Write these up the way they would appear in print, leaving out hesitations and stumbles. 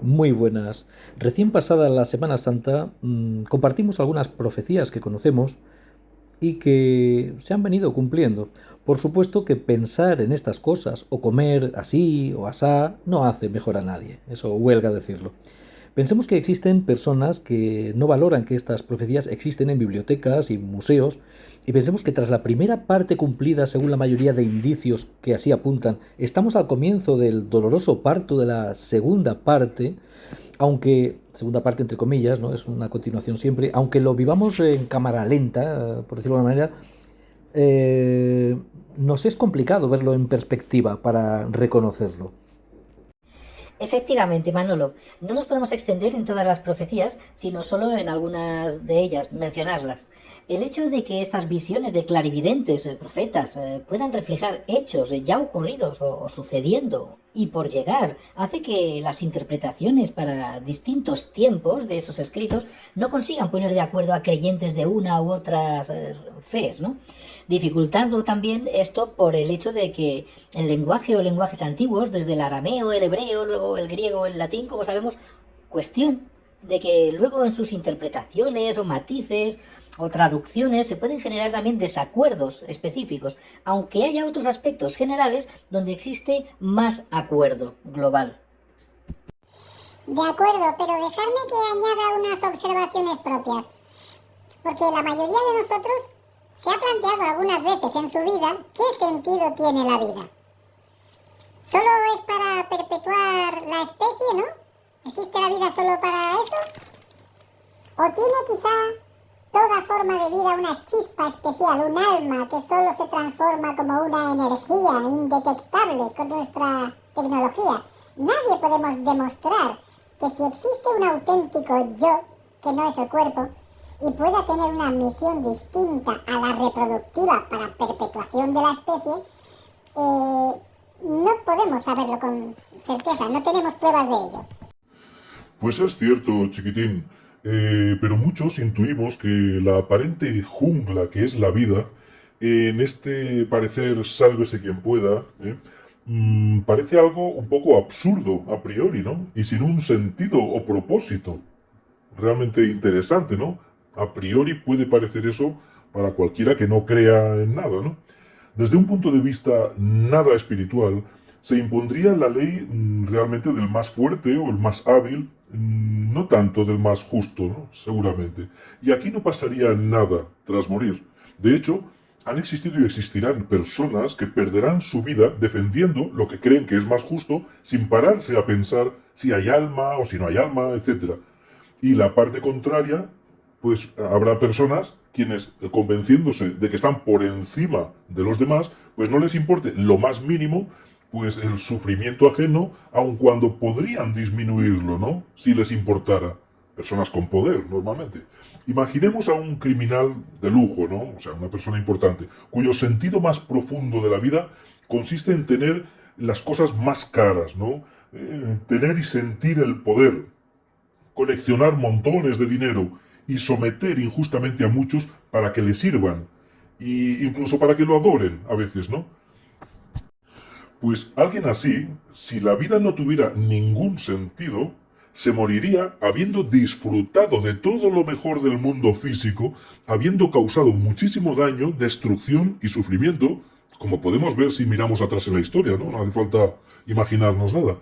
Muy buenas. Recién pasada la Semana Santa, compartimos algunas profecías que conocemos y que se han venido cumpliendo. Por supuesto que pensar en estas cosas, o comer así o asá, no hace mejor a nadie. Eso huelga decirlo. Pensemos que existen personas que no valoran que estas profecías existen en bibliotecas y museos, y pensemos que tras la primera parte cumplida, según la mayoría de indicios que así apuntan, estamos al comienzo del doloroso parto de la segunda parte, aunque, segunda parte entre comillas, ¿no? Es una continuación siempre, aunque lo vivamos en cámara lenta, por decirlo de alguna manera, eh, nos es complicado verlo en perspectiva para reconocerlo. Efectivamente, Manolo, no nos podemos extender en todas las profecías, sino solo en algunas de ellas, mencionarlas. El hecho de que estas visiones de clarividentes, profetas, puedan reflejar hechos ya ocurridos o sucediendo y por llegar, hace que las interpretaciones para distintos tiempos de esos escritos no consigan poner de acuerdo a creyentes de una u otras fees, ¿no? Dificultando también esto por el hecho de que el lenguaje o lenguajes antiguos, desde el arameo, el hebreo, luego el griego, el latín, como sabemos, cuestión de que luego en sus interpretaciones o matices o traducciones se pueden generar también desacuerdos específicos, aunque haya otros aspectos generales donde existe más acuerdo global. De acuerdo, pero dejarme que añada unas observaciones propias, porque la mayoría de nosotros se ha planteado algunas veces en su vida qué sentido tiene la vida. ¿Solo es para perpetuar la especie, no? ¿Existe la vida solo para eso? ¿O tiene quizá toda forma de vida una chispa especial, un alma que solo se transforma como una energía indetectable con nuestra tecnología? Nadie podemos demostrar que si existe un auténtico yo, que no es el cuerpo, y pueda tener una misión distinta a la reproductiva para perpetuación de la especie, no podemos saberlo con certeza, no tenemos pruebas de ello. Pues es cierto, chiquitín, pero muchos intuimos que la aparente jungla que es la vida, en este parecer sálvese quien pueda, parece algo un poco absurdo a priori, ¿no? Y sin un sentido o propósito realmente interesante, ¿no? A priori puede parecer eso para cualquiera que no crea en nada, ¿no? Desde un punto de vista nada espiritual, se impondría la ley realmente del más fuerte o el más hábil, no tanto del más justo, ¿no? Seguramente. Y aquí no pasaría nada tras morir. De hecho, han existido y existirán personas que perderán su vida defendiendo lo que creen que es más justo sin pararse a pensar si hay alma o si no hay alma, etc. Y la parte contraria, pues habrá personas quienes, convenciéndose de que están por encima de los demás, pues no les importe lo más mínimo, pues el sufrimiento ajeno, aun cuando podrían disminuirlo, ¿no? Si les importara. Personas con poder, normalmente. Imaginemos a un criminal de lujo, ¿no? O sea, una persona importante, cuyo sentido más profundo de la vida consiste en tener las cosas más caras, ¿no? Tener y sentir el poder, coleccionar montones de dinero y someter injustamente a muchos para que le sirvan, e incluso para que lo adoren a veces, ¿no? Pues alguien así, si la vida no tuviera ningún sentido, se moriría habiendo disfrutado de todo lo mejor del mundo físico, habiendo causado muchísimo daño, destrucción y sufrimiento, como podemos ver si miramos atrás en la historia, ¿no? No hace falta imaginarnos nada.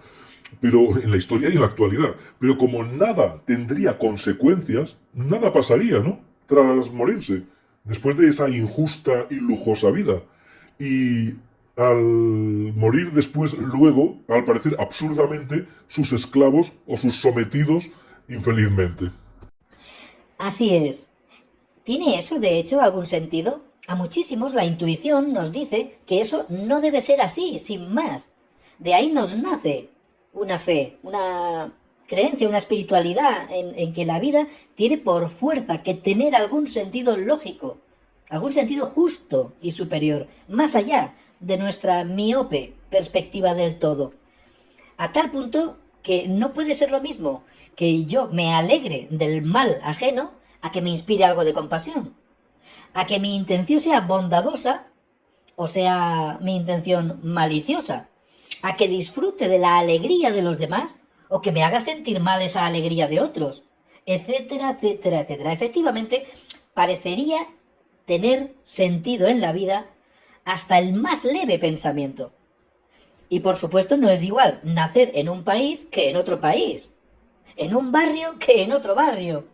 Pero en la historia y en la actualidad. Pero como nada tendría consecuencias, nada pasaría, ¿no? Tras morirse, después de esa injusta y lujosa vida. Y al morir después, luego, al parecer absurdamente, sus esclavos o sus sometidos infelizmente. Así es. ¿Tiene eso, de hecho, algún sentido? A muchísimos la intuición nos dice que eso no debe ser así, sin más. De ahí nos nace una fe, una creencia, una espiritualidad en que la vida tiene por fuerza que tener algún sentido lógico, algún sentido justo y superior, más allá de nuestra miope perspectiva del todo. A tal punto que no puede ser lo mismo que yo me alegre del mal ajeno a que me inspire algo de compasión, a que mi intención sea bondadosa o sea mi intención maliciosa, a que disfrute de la alegría de los demás o que me haga sentir mal esa alegría de otros, etcétera, etcétera, etcétera. Efectivamente, parecería tener sentido en la vida hasta el más leve pensamiento. Y por supuesto no es igual nacer en un país que en otro país, en un barrio que en otro barrio,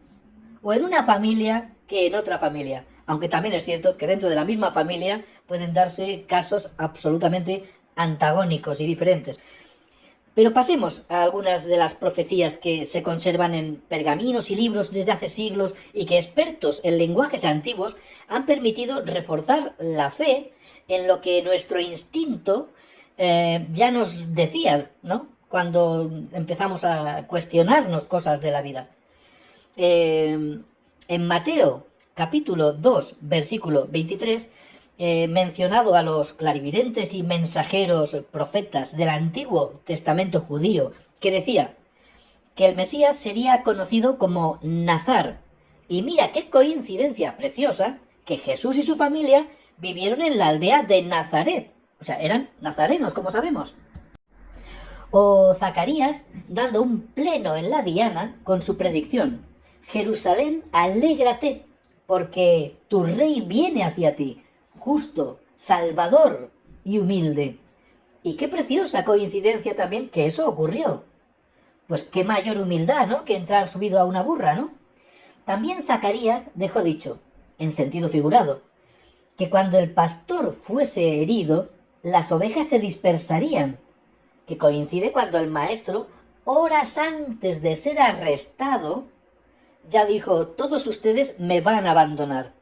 o en una familia que en otra familia. Aunque también es cierto que dentro de la misma familia pueden darse casos absolutamente antagónicos y diferentes. Pero pasemos a algunas de las profecías que se conservan en pergaminos y libros desde hace siglos y que expertos en lenguajes antiguos han permitido reforzar la fe en lo que nuestro instinto ya nos decía, ¿no? Cuando empezamos a cuestionarnos cosas de la vida. En Mateo capítulo 2, versículo 23, mencionado a los clarividentes y mensajeros profetas del Antiguo Testamento judío, que decía que el Mesías sería conocido como Nazar. Y mira qué coincidencia preciosa que Jesús y su familia vivieron en la aldea de Nazaret. O sea, eran nazarenos, como sabemos. O Zacarías dando un pleno en la diana con su predicción: Jerusalén, alégrate, porque tu rey viene hacia ti, justo, salvador y humilde. Y qué preciosa coincidencia también que eso ocurrió. Pues qué mayor humildad, ¿no?, que entrar subido a una burra, ¿no? También Zacarías dejó dicho, en sentido figurado, que cuando el pastor fuese herido, las ovejas se dispersarían, que coincide cuando el maestro, horas antes de ser arrestado, ya dijo: todos ustedes me van a abandonar.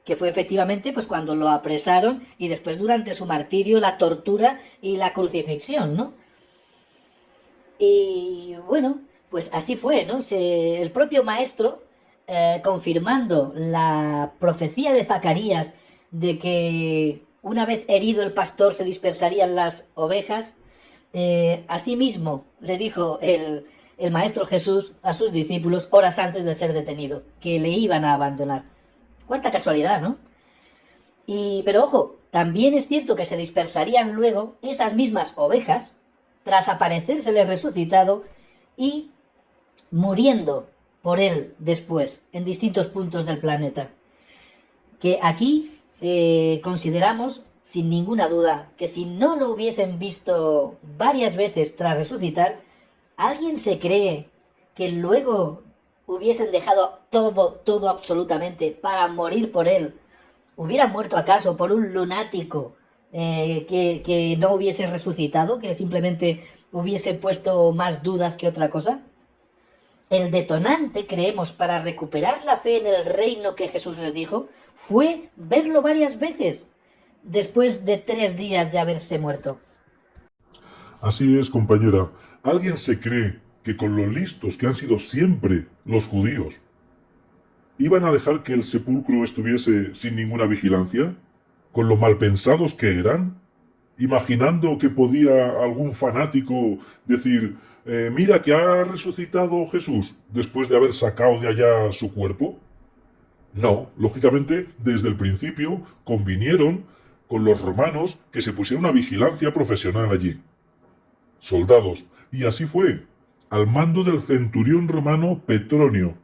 Que fue efectivamente pues cuando lo apresaron y después durante su martirio, la tortura y la crucifixión, ¿no? Y bueno, pues así fue, ¿no? El propio maestro, confirmando la profecía de Zacarías de que una vez herido el pastor se dispersarían las ovejas, asimismo le dijo el Maestro Jesús a sus discípulos horas antes de ser detenido, que le iban a abandonar. Cuánta casualidad, ¿no? Pero ojo, también es cierto que se dispersarían luego esas mismas ovejas tras aparecérseles resucitado y muriendo por él después en distintos puntos del planeta. Que aquí consideramos sin ninguna duda que si no lo hubiesen visto varias veces tras resucitar, ¿alguien se cree que luego hubiesen dejado todo absolutamente para morir por él? ¿Hubieran muerto acaso por un lunático que no hubiese resucitado, que simplemente hubiese puesto más dudas que otra cosa? El detonante, creemos, para recuperar la fe en el reino que Jesús les dijo, fue verlo varias veces después de 3 días de haberse muerto. Así es, compañera. ¿Alguien se cree que con lo listos que han sido siempre los judíos, iban a dejar que el sepulcro estuviese sin ninguna vigilancia? ¿Con lo malpensados que eran? ¿Imaginando que podía algún fanático decir, mira que ha resucitado Jesús después de haber sacado de allá su cuerpo? No, lógicamente, desde el principio convinieron con los romanos que se pusiera una vigilancia profesional allí. Soldados, y así fue, al mando del centurión romano Petronio,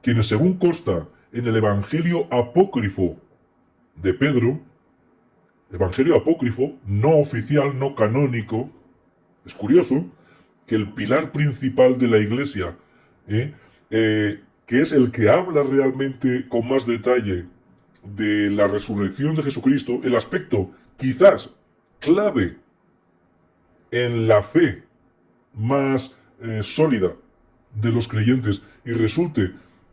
quienes, según consta en el Evangelio apócrifo de Pedro, Evangelio apócrifo, no oficial, no canónico, es curioso que el pilar principal de la Iglesia, que es el que habla realmente con más detalle de la resurrección de Jesucristo, el aspecto quizás clave en la fe más sólida de los creyentes, y resulte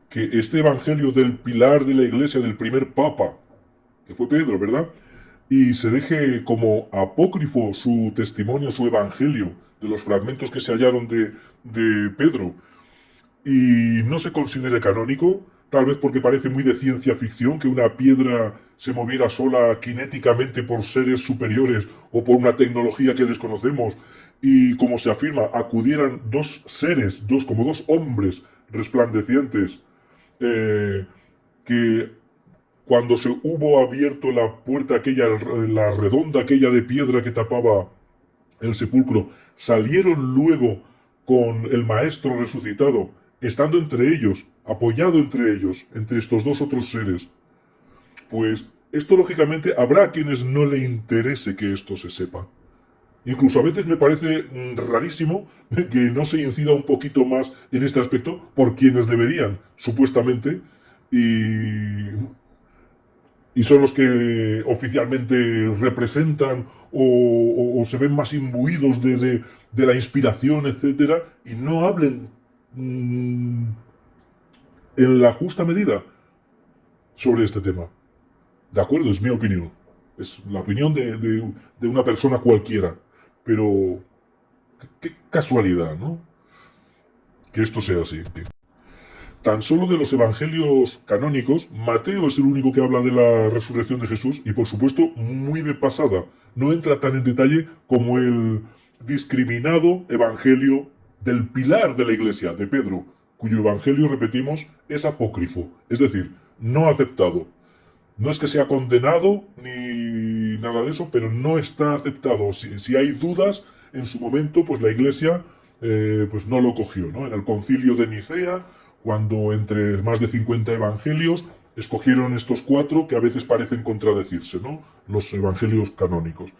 que este evangelio del pilar de la Iglesia, del primer papa, que fue Pedro, ¿verdad?, y se deje como apócrifo su testimonio, su evangelio, de los fragmentos que se hallaron de Pedro, y no se considere canónico, tal vez porque parece muy de ciencia ficción que una piedra se moviera sola cinéticamente por seres superiores o por una tecnología que desconocemos, y como se afirma, acudieran 2 seres, como dos hombres resplandecientes, que cuando se hubo abierto la puerta aquella, la redonda aquella de piedra que tapaba el sepulcro, salieron luego con el Maestro resucitado, estando entre ellos, apoyado entre ellos, entre estos dos otros seres, pues esto lógicamente habrá a quienes no le interese que esto se sepa. Incluso a veces me parece rarísimo que no se incida un poquito más en este aspecto por quienes deberían, supuestamente, y son los que oficialmente representan o se ven más imbuidos de la inspiración, etcétera, y no hablen en la justa medida sobre este tema. De acuerdo, es mi opinión. Es la opinión de una persona cualquiera. Pero qué casualidad, ¿no? Que esto sea así. Tan solo de los evangelios canónicos, Mateo es el único que habla de la resurrección de Jesús y por supuesto muy de pasada. No entra tan en detalle como el discriminado evangelio del pilar de la iglesia, de Pedro, cuyo evangelio, repetimos, es apócrifo, es decir, no aceptado. No es que sea condenado ni nada de eso, pero no está aceptado. Si hay dudas, en su momento, pues la Iglesia pues no lo cogió, ¿no? En el concilio de Nicea, cuando entre más de 50 evangelios escogieron estos 4 que a veces parecen contradecirse, ¿no? Los evangelios canónicos.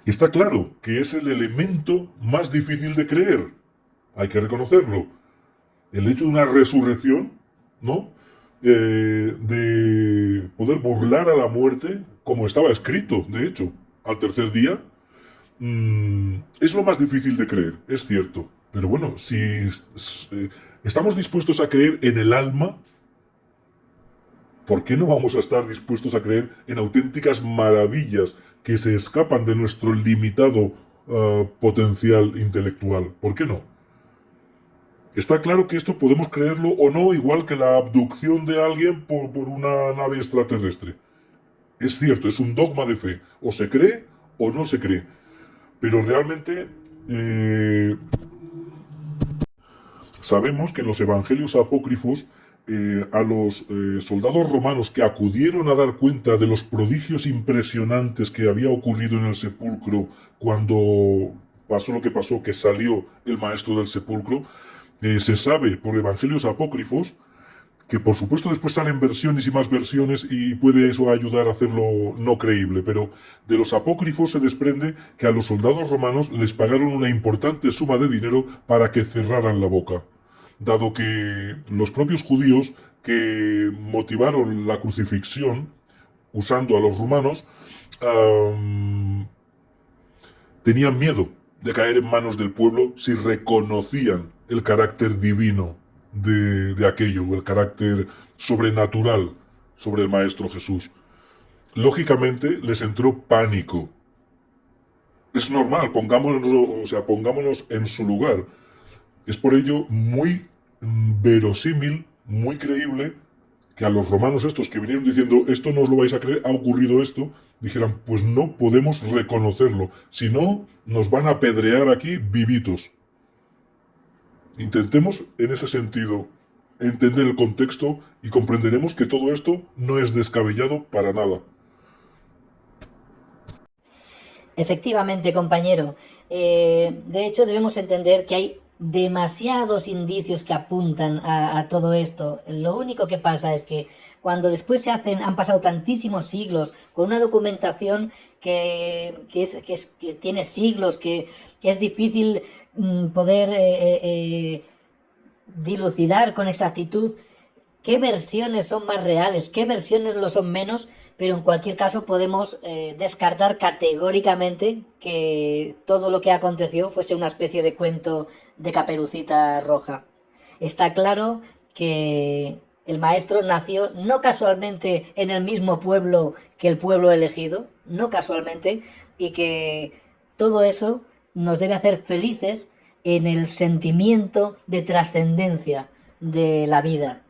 Y está claro que es el elemento más difícil de creer. Hay que reconocerlo. El hecho de una resurrección, ¿no? De poder burlar a la muerte, como estaba escrito, de hecho, al tercer día, es lo más difícil de creer, es cierto. Pero bueno, si estamos dispuestos a creer en el alma, ¿por qué no vamos a estar dispuestos a creer en auténticas maravillas que se escapan de nuestro limitado potencial intelectual? ¿Por qué no? Está claro que esto podemos creerlo o no, igual que la abducción de alguien por una nave extraterrestre. Es cierto, es un dogma de fe. O se cree o no se cree. Pero realmente sabemos que en los evangelios apócrifos a los soldados romanos que acudieron a dar cuenta de los prodigios impresionantes que había ocurrido en el sepulcro cuando pasó lo que pasó, que salió el maestro del sepulcro, se sabe por evangelios apócrifos, que por supuesto después salen versiones y más versiones y puede eso ayudar a hacerlo no creíble, pero de los apócrifos se desprende que a los soldados romanos les pagaron una importante suma de dinero para que cerraran la boca, dado que los propios judíos que motivaron la crucifixión usando a los romanos tenían miedo de caer en manos del pueblo si reconocían el carácter divino de aquello, el carácter sobrenatural sobre el Maestro Jesús. Lógicamente les entró pánico. Es normal, pongámonos en su lugar. Es por ello muy verosímil, muy creíble, que a los romanos estos que vinieron diciendo esto no os lo vais a creer, ha ocurrido esto, dijeran, pues no podemos reconocerlo, si no nos van a apedrear aquí vivitos. Intentemos en ese sentido entender el contexto y comprenderemos que todo esto no es descabellado para nada. Efectivamente, compañero. De hecho, debemos entender que hay demasiados indicios que apuntan a todo esto. Lo único que pasa es que cuando después han pasado tantísimos siglos con una documentación que tiene siglos, que es difícil poder dilucidar con exactitud qué versiones son más reales, qué versiones lo son menos, pero en cualquier caso podemos descartar categóricamente que todo lo que aconteció fuese una especie de cuento de Caperucita Roja. Está claro que el maestro nació no casualmente en el mismo pueblo que el pueblo elegido, no casualmente, y que todo eso nos debe hacer felices en el sentimiento de trascendencia de la vida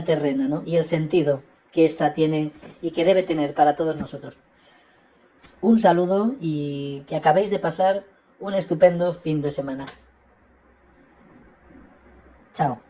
terrena, ¿no? Y el sentido que ésta tiene y que debe tener para todos nosotros. Un saludo y que acabéis de pasar un estupendo fin de semana. Chao.